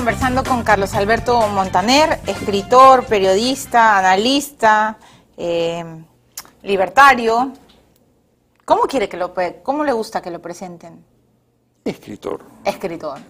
conversando con Carlos Alberto Montaner, escritor, periodista, analista, libertario. ¿Cómo le gusta que lo presenten? Escritor. Escritor.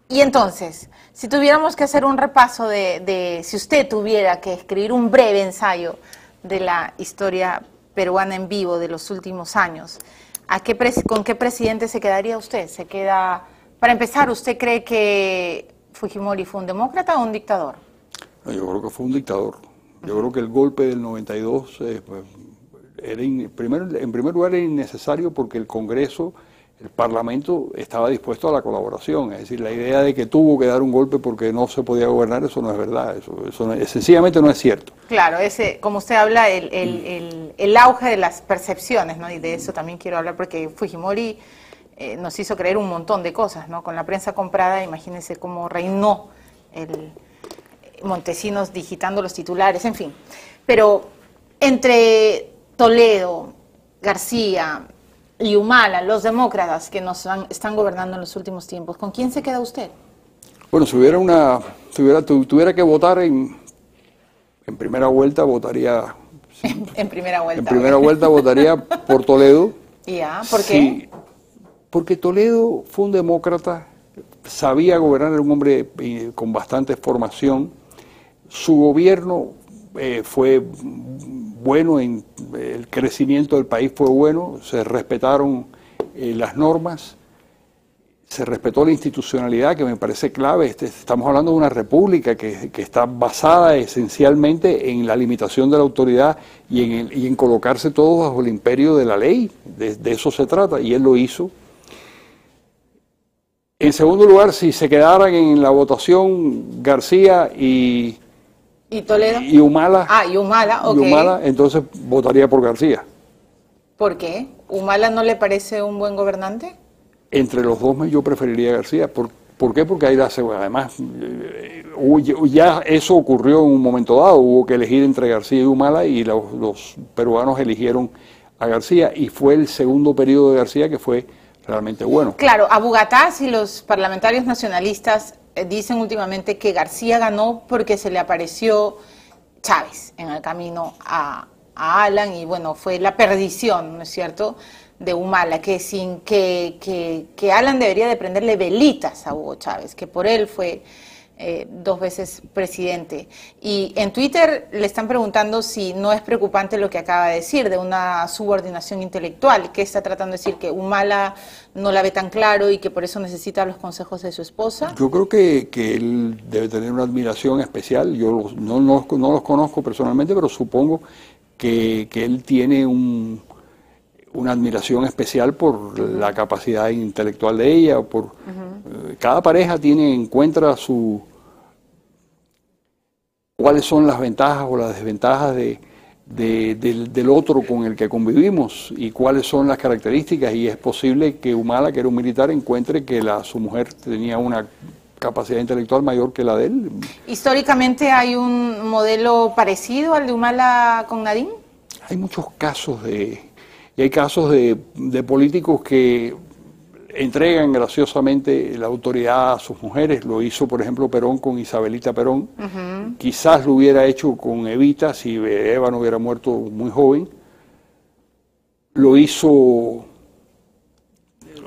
Y entonces, si tuviéramos que hacer un repaso si usted tuviera que escribir un breve ensayo de la historia peruana en vivo de los últimos años, ¿con qué presidente se quedaría usted? Para empezar, ¿usted cree que Fujimori fue un demócrata o un dictador? No, yo creo que fue un dictador. Yo creo que el golpe del 92 en primer lugar era innecesario porque el Congreso, el Parlamento estaba dispuesto a la colaboración. Es decir, la idea de que tuvo que dar un golpe porque no se podía gobernar, eso no es verdad. Eso sencillamente no es cierto. Claro, como usted habla, el auge de las percepciones, ¿no? Y de eso también quiero hablar porque Fujimori nos hizo creer un montón de cosas, ¿no? Con la prensa comprada, imagínense cómo reinó Montesinos digitando los titulares, en fin. Pero entre Toledo, García y Humala, los demócratas que están gobernando en los últimos tiempos, ¿con quién se queda usted? Bueno, si tuviera que votar en primera vuelta, votaría... En primera vuelta. En primera vuelta votaría por Toledo. Ya, ¿por qué? Sí, porque Toledo fue un demócrata, sabía gobernar, era un hombre con bastante formación. Su gobierno fue bueno, el crecimiento del país fue bueno, se respetaron las normas, se respetó la institucionalidad, que me parece clave. Estamos hablando de una república que está basada esencialmente en la limitación de la autoridad y en colocarse todos bajo el imperio de la ley. De eso se trata, y él lo hizo. En segundo lugar, si se quedaran en la votación García y Toledo y Humala. Y Humala, ok. Y Humala, entonces votaría por García. ¿Por qué? ¿Humala no le parece un buen gobernante? Entre los dos yo preferiría a García. ¿Por qué? Porque además ya eso ocurrió en un momento dado. Hubo que elegir entre García y Humala y los peruanos eligieron a García, y fue el segundo periodo de García que fue realmente bueno. Claro, Abu Gataz y los parlamentarios nacionalistas dicen últimamente que García ganó porque se le apareció Chávez en el camino a Alan, y bueno, fue la perdición, ¿no es cierto?, de Humala, que Alan debería de prenderle velitas a Hugo Chávez, que por él fue 2 veces presidente. Y en Twitter le están preguntando si no es preocupante lo que acaba de decir, de una subordinación intelectual, que está tratando de decir que Humala no la ve tan claro y que por eso necesita los consejos de su esposa. Yo creo que él debe tener una admiración especial. Yo no los conozco personalmente, pero supongo que él tiene una admiración especial por la capacidad intelectual de ella. Cada pareja encuentra cuáles son las ventajas o las desventajas del otro con el que convivimos y cuáles son las características, y es posible que Humala, que era un militar, encuentre que su mujer tenía una capacidad intelectual mayor que la de él. ¿Históricamente hay un modelo parecido al de Humala con Nadine? Hay muchos casos hay casos de políticos que entregan graciosamente la autoridad a sus mujeres. Lo hizo, por ejemplo, Perón con Isabelita Perón. Quizás lo hubiera hecho con Evita si Eva no hubiera muerto muy joven. Lo hizo, o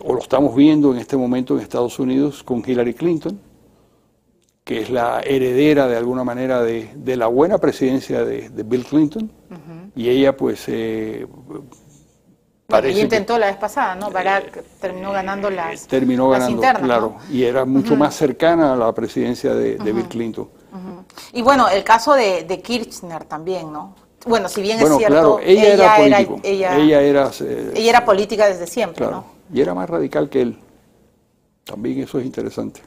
lo estamos viendo en este momento en Estados Unidos con Hillary Clinton, que es la heredera de alguna manera de la buena presidencia de Bill Clinton. Y ella pues... ella intentó la vez pasada, ¿no? Barack terminó ganando las internas, claro, ¿no? Y era mucho más cercana a la presidencia de Bill Clinton. Y bueno, el caso de Kirchner también, ¿no? Bueno, si bien es cierto, claro, ella era política desde siempre, claro, ¿no? Y era más radical que él. También eso es interesante.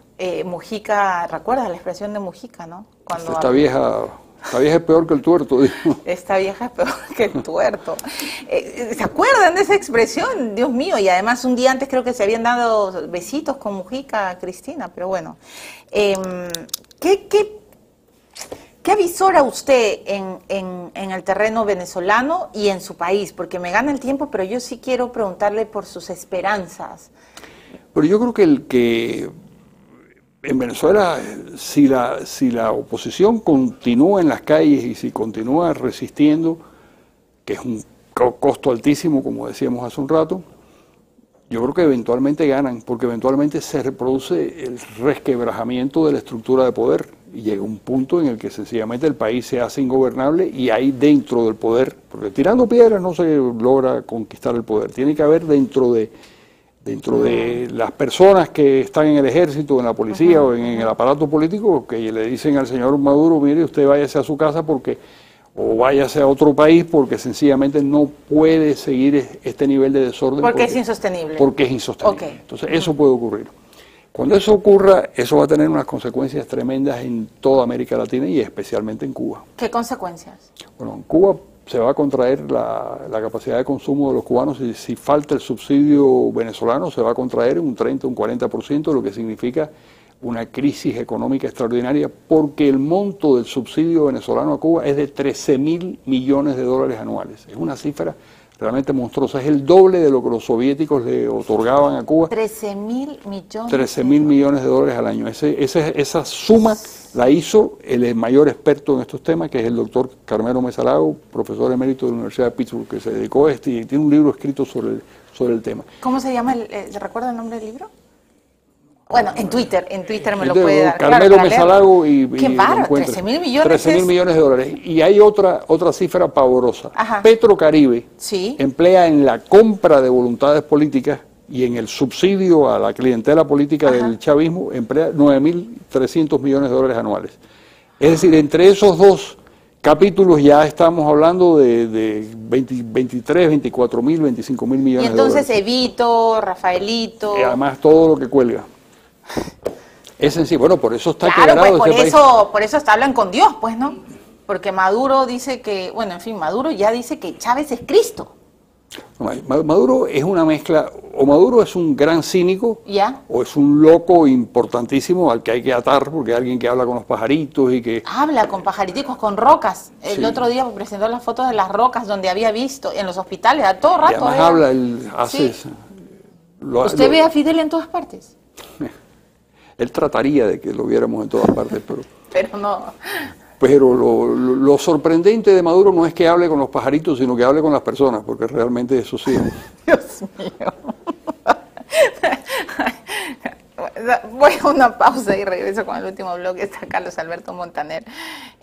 Mujica, ¿recuerdas la expresión de Mujica, no? Cuando esta vieja es peor que el tuerto, dijo. Esta vieja es peor que el tuerto. ¿Se acuerdan de esa expresión? Dios mío, y además un día antes creo que se habían dado besitos con Mujica a Cristina, pero bueno. ¿Qué avisora usted en el terreno venezolano y en su país? Porque me gana el tiempo, pero yo sí quiero preguntarle por sus esperanzas. Pero yo creo que en Venezuela, si la oposición continúa en las calles y si continúa resistiendo, que es un costo altísimo, como decíamos hace un rato, yo creo que eventualmente ganan, porque eventualmente se reproduce el resquebrajamiento de la estructura de poder y llega un punto en el que sencillamente el país se hace ingobernable y ahí dentro del poder, porque tirando piedras no se logra conquistar el poder, tiene que haber dentro de las personas que están en el ejército, en la policía o en el aparato político, que le dicen al señor Maduro, mire, usted váyase a su casa o váyase a otro país porque sencillamente no puede seguir este nivel de desorden. Porque es insostenible. Porque es insostenible. Okay. Entonces eso puede ocurrir. Cuando eso ocurra, eso va a tener unas consecuencias tremendas en toda América Latina y especialmente en Cuba. ¿Qué consecuencias? Bueno, en Cuba se va a contraer la capacidad de consumo de los cubanos y si falta el subsidio venezolano se va a contraer un 30, un 40%, lo que significa una crisis económica extraordinaria porque el monto del subsidio venezolano a Cuba es de $13.000 millones anuales. Es una cifra realmente monstruosa, es el doble de lo que los soviéticos le otorgaban a Cuba. 13.000 millones. 13.000 millones de dólares al año. Esa suma la hizo el mayor experto en estos temas, que es el doctor Carmelo Mesalago, profesor emérito de la Universidad de Pittsburgh, que se dedicó a y tiene un libro escrito sobre el tema. ¿Cómo se llama? ¿Se recuerda el nombre del libro? Bueno, en Twitter me lo puede dar. Carmelo Mesalago y qué bárbaro, 13.000 millones. 13.000 millones de dólares. Y hay otra cifra pavorosa. Ajá. Petrocaribe sí. emplea en la compra de voluntades políticas y en el subsidio a la clientela política Ajá. del chavismo, emplea $9.300 millones anuales. Es decir, entre esos dos capítulos ya estamos hablando de 23, 24.000, 25.000 millones y entonces de dólares. Evito, Rafaelito. Y además todo lo que cuelga. Es sencillo, bueno, por eso está claro, quebrado pues este por eso hasta hablan con Dios, pues, ¿no? Porque Maduro dice que, bueno, en fin, Maduro ya dice que Chávez es Cristo. Maduro es una mezcla, o Maduro es un gran cínico, ¿Ya? o es un loco importantísimo al que hay que atar, porque es alguien que habla con los pajaritos y que... Habla con pajariticos, con rocas. El Sí. otro día presentó las fotos de las rocas donde había visto, en los hospitales, a todo rato. Y además ¿verdad? habla, él hace... Sí. ¿Usted ve a Fidel en todas partes? Él trataría de que lo viéramos en todas partes, Pero no. Pero lo sorprendente de Maduro no es que hable con los pajaritos, sino que hable con las personas, porque realmente eso sí. Dios mío. Voy a una pausa y regreso con el último bloque. Está Carlos Alberto Montaner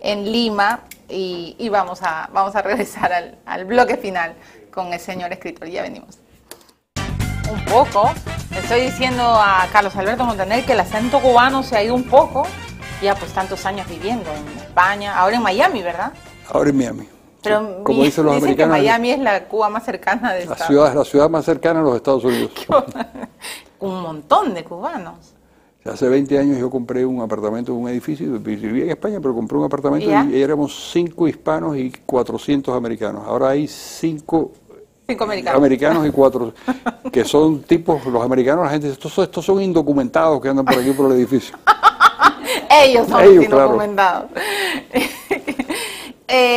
en Lima y vamos a regresar al bloque final con el señor escritor. Ya venimos. Un poco. Le estoy diciendo a Carlos Alberto Montaner que el acento cubano se ha ido un poco. Ya pues tantos años viviendo en España, ahora en Miami, ¿verdad? Ahora en Miami. Pero Sí, como dicen los americanos, que Miami es la Cuba más cercana de la ciudad más cercana a los Estados Unidos. Un montón de cubanos. Hace 20 años yo compré un apartamento en un edificio, vivía en España, pero compré un apartamento ¿Ya? y éramos 5 hispanos y 400 americanos. Ahora hay 5 americanos y 4, que son tipos, los americanos, la gente dice, estos son indocumentados que andan por aquí por el edificio. Ellos son los indocumentados. Claro.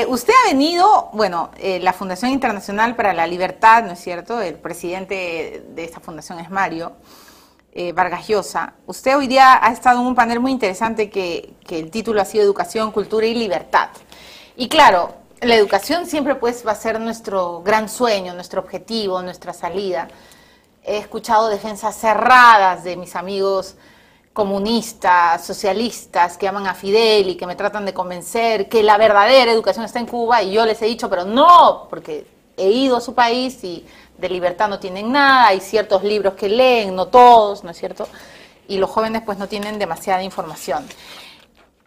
Usted ha venido, bueno, la Fundación Internacional para la Libertad, ¿no es cierto? El presidente de esta fundación es Mario Vargas Llosa. Usted hoy día ha estado en un panel muy interesante que el título ha sido Educación, Cultura y Libertad. Y claro, la educación siempre pues va a ser nuestro gran sueño, nuestro objetivo, nuestra salida. He escuchado defensas cerradas de mis amigos comunistas, socialistas, que aman a Fidel y que me tratan de convencer que la verdadera educación está en Cuba, y yo les he dicho, pero no, porque he ido a su país y de libertad no tienen nada, hay ciertos libros que leen, no todos, ¿no es cierto? Y los jóvenes pues no tienen demasiada información.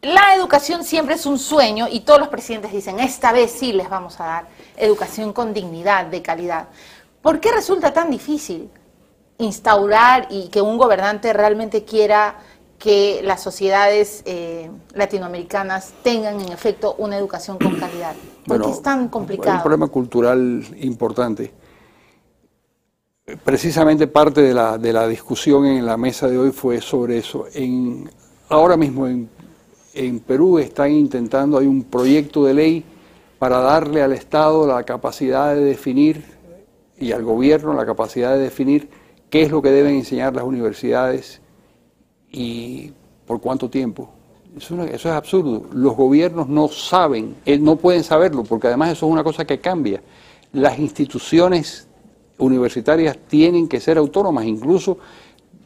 La educación siempre es un sueño y todos los presidentes dicen, esta vez sí les vamos a dar educación con dignidad, de calidad. ¿Por qué resulta tan difícil instaurar y que un gobernante realmente quiera que las sociedades latinoamericanas tengan en efecto una educación con calidad? ¿Por qué es tan complicado? Hay un problema cultural importante. Precisamente parte de la discusión en la mesa de hoy fue sobre eso. Ahora mismo en Perú están intentando, hay un proyecto de ley para darle al Estado la capacidad de definir y al gobierno la capacidad de definir qué es lo que deben enseñar las universidades y ¿Por cuánto tiempo? Eso es absurdo. Los gobiernos no saben, no pueden saberlo, porque además eso es una cosa que cambia. Las instituciones universitarias tienen que ser autónomas, incluso,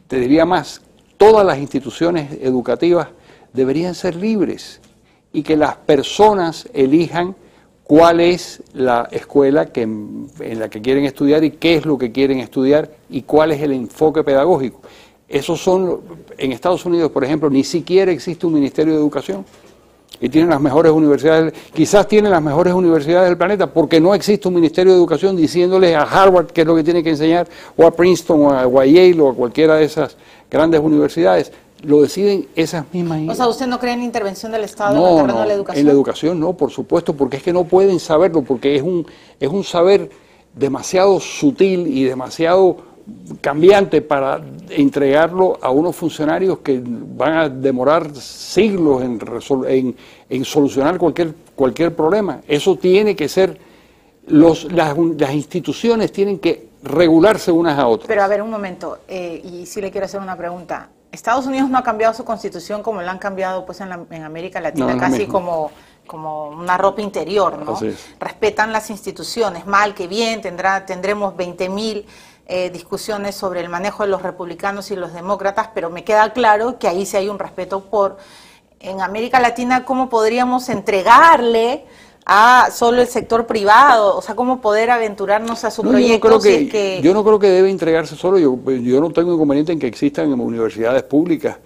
te diría más, todas las instituciones educativas deberían ser libres y que las personas elijan cuál es la escuela en la que quieren estudiar y qué es lo que quieren estudiar y cuál es el enfoque pedagógico. En Estados Unidos, por ejemplo, ni siquiera existe un Ministerio de Educación y tienen las mejores universidades, quizás tienen las mejores universidades del planeta porque no existe un Ministerio de Educación diciéndole a Harvard qué es lo que tiene que enseñar, o a Princeton, o a Yale, o a cualquiera de esas grandes universidades. Lo deciden esas mismas. O sea, ¿usted no cree en intervención del Estado en el terreno de la educación? En la educación no, por supuesto, porque es que no pueden saberlo, porque es un saber demasiado sutil y demasiado cambiante para entregarlo a unos funcionarios que van a demorar siglos en solucionar cualquier problema. Eso tiene que ser, las instituciones tienen que regularse unas a otras. Pero a ver, un momento, y sí le quiero hacer una pregunta. Estados Unidos no ha cambiado su constitución como la han cambiado pues en América Latina, casi como una ropa interior, ¿no? Respetan las instituciones, mal que bien, tendremos 20.000 discusiones sobre el manejo de los republicanos y los demócratas, pero me queda claro que ahí sí hay un respeto en América Latina, ¿cómo podríamos entregarle a solo el sector privado? O sea, ¿cómo poder aventurarnos a su proyecto? Yo no creo que debe entregarse solo. Yo no tengo inconveniente en que existan universidades públicas,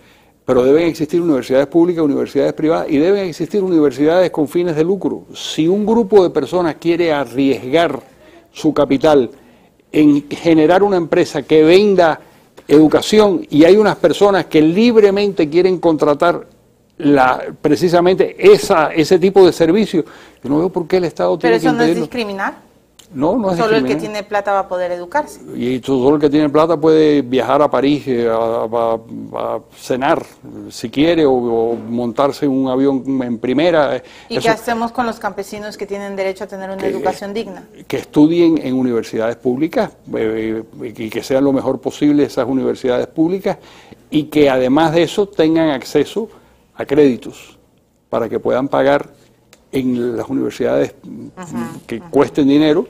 pero deben existir universidades públicas, universidades privadas, y deben existir universidades con fines de lucro. Si un grupo de personas quiere arriesgar su capital en generar una empresa que venda educación, y hay unas personas que libremente quieren contratar precisamente ese tipo de servicio, yo no veo por qué el Estado tiene que impedirlo. ¿Pero eso no es discriminar? No, no es Solo discriminar. el que tiene plata va a poder educarse. Y solo el que tiene plata puede viajar a París a cenar, si quiere, o montarse en un avión en primera. ¿Y qué hacemos con los campesinos que tienen derecho a tener una educación digna? Que estudien en universidades públicas y que sean lo mejor posible esas universidades públicas, y que además de eso tengan acceso a créditos para que puedan pagar en las universidades que cuesten dinero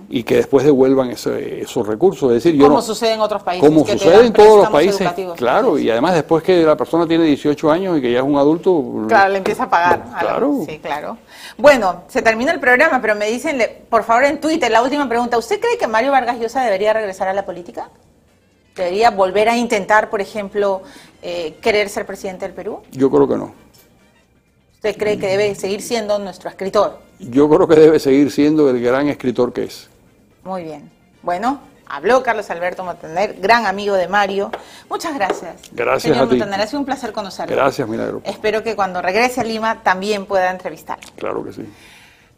y que después devuelvan esos recursos. Es decir, como sucede en otros países. Como sucede en todos los países, claro, y además después que la persona tiene 18 años y que ya es un adulto... Claro, le empieza a pagar. Claro. Sí, claro. Bueno, se termina el programa, pero me dicen, por favor, en Twitter, la última pregunta. ¿Usted cree que Mario Vargas Llosa debería regresar a la política? ¿Debería volver a intentar, por ejemplo, querer ser presidente del Perú? Yo creo que no. ¿Usted cree que debe seguir siendo nuestro escritor? Yo creo que debe seguir siendo el gran escritor que es. Muy bien. Bueno, habló Carlos Alberto Montaner, gran amigo de Mario. Muchas gracias. Gracias señor a ti. Montaner, ha sido un placer conocerlo. Gracias, Milagro. Espero que cuando regrese a Lima también pueda entrevistarlo. Claro que sí.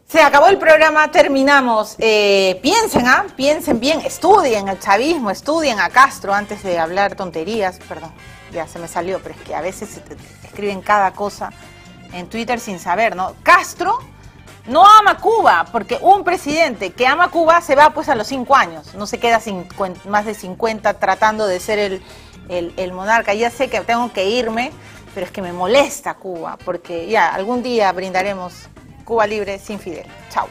Se acabó el programa, terminamos. Piensen bien, estudien el chavismo, estudien a Castro antes de hablar tonterías. Perdón, ya se me salió, pero es que a veces se escriben cada cosa en Twitter sin saber, ¿no? Castro no ama Cuba, porque un presidente que ama Cuba se va pues a los 5 años, no se queda más de 50 tratando de ser el monarca. Ya sé que tengo que irme, pero es que me molesta Cuba, porque ya algún día brindaremos Cuba libre sin Fidel. Chao.